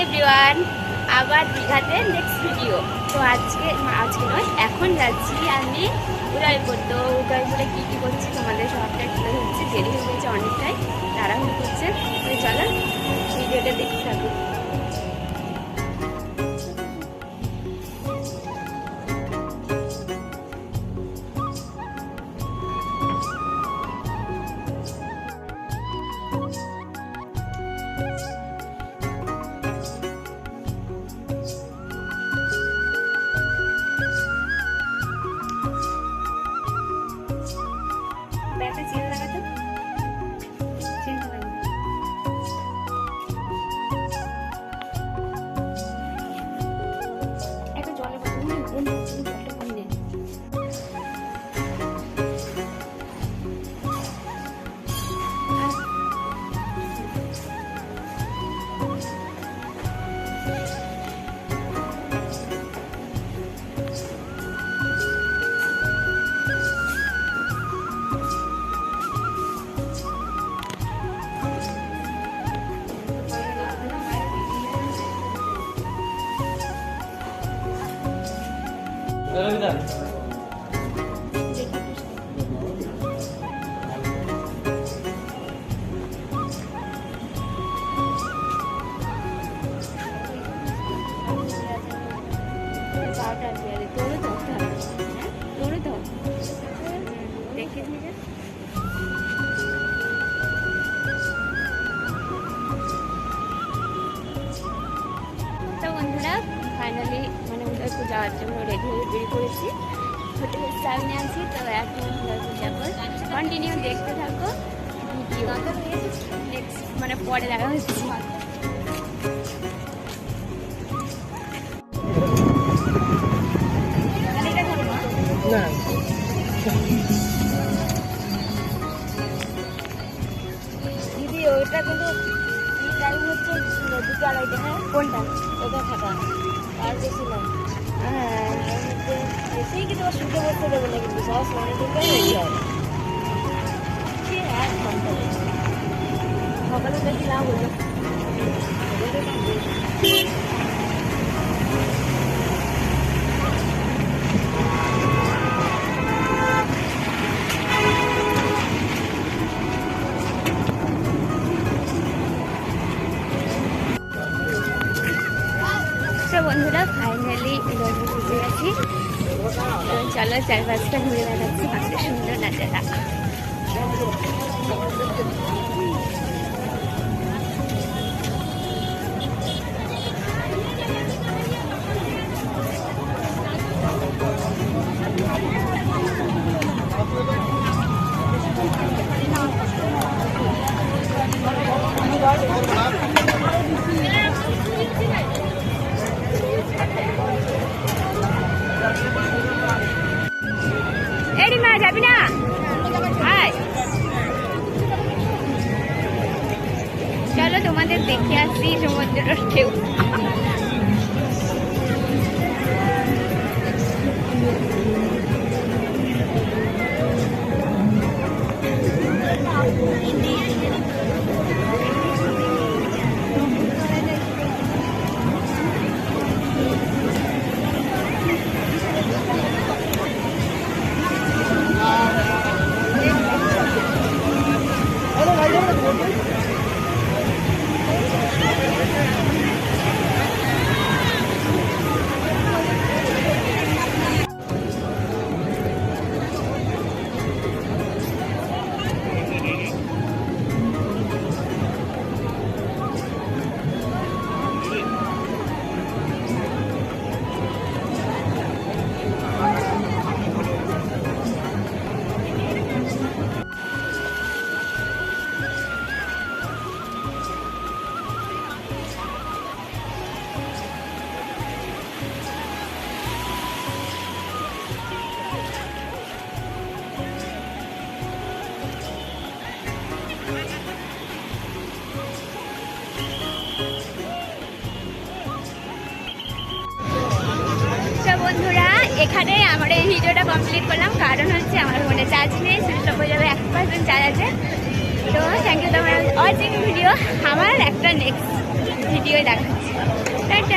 Everyone, আবার দীঘাতে next video. তো আজকে নয়, এখন যাচ্ছি আমি উদয়পুর। তো উদয়পুরে কী কী করছি তোমাদের সবটা তুলে ধরছি। দেরি হয়ে গেছে অনেকটাই, তাড়াহুড়ো করছে। তো চলো ভিডিওটা দেখতে থাকো। একটা চেন লাগাতো, চেন লাগানো। একটা জলের বোতল নিয়ে জলটা কম নেই। ফাইনালি মানে উদয়পুর যাওয়ার জন্য রেডি হয়ে বেরিয়ে পড়েছি। হোটেলের সামনে আছি, তো এখন উদয়পুর যাবো। কন্টিনিউ দেখতে থাকো ভিডিও। নেক্সট মানে পরে দেখা হচ্ছে। দিদি ওইটা কিন্তু টাইম হচ্ছে 2:30। হ্যাঁ কোনটা? ওটা থাকা আর বেশি না। হ্যাঁ বেশি কিন্তু শুতে বসতে দেবে না, কিন্তু সব মানে কিন্তু সকালে দেখি না বললো। বন্ধুরা ফাইনালি উদয়পুর ঘুরতে গেছি। চলো চারপাশটা ঘুরে বেড়াচ্ছি, কত সুন্দর নাজারা। এডি মা যাবি না? চলো তোমাদের দেখে আসি সমুদ্রের ঢেউ। বন্ধুরা এখানে আমরা এই ভিডিওটা কমপ্লিট করলাম, কারণ হচ্ছে আমার ফোনে চার্জ নেই, সুইচ অফ হয়ে যাবে, 1% চার্জ আছে। তো থ্যাংক ইউ তোমরা ওয়াচিং ভিডিও। আমার একটা নেক্সট ভিডিও দেখাচ্ছি। টাটা।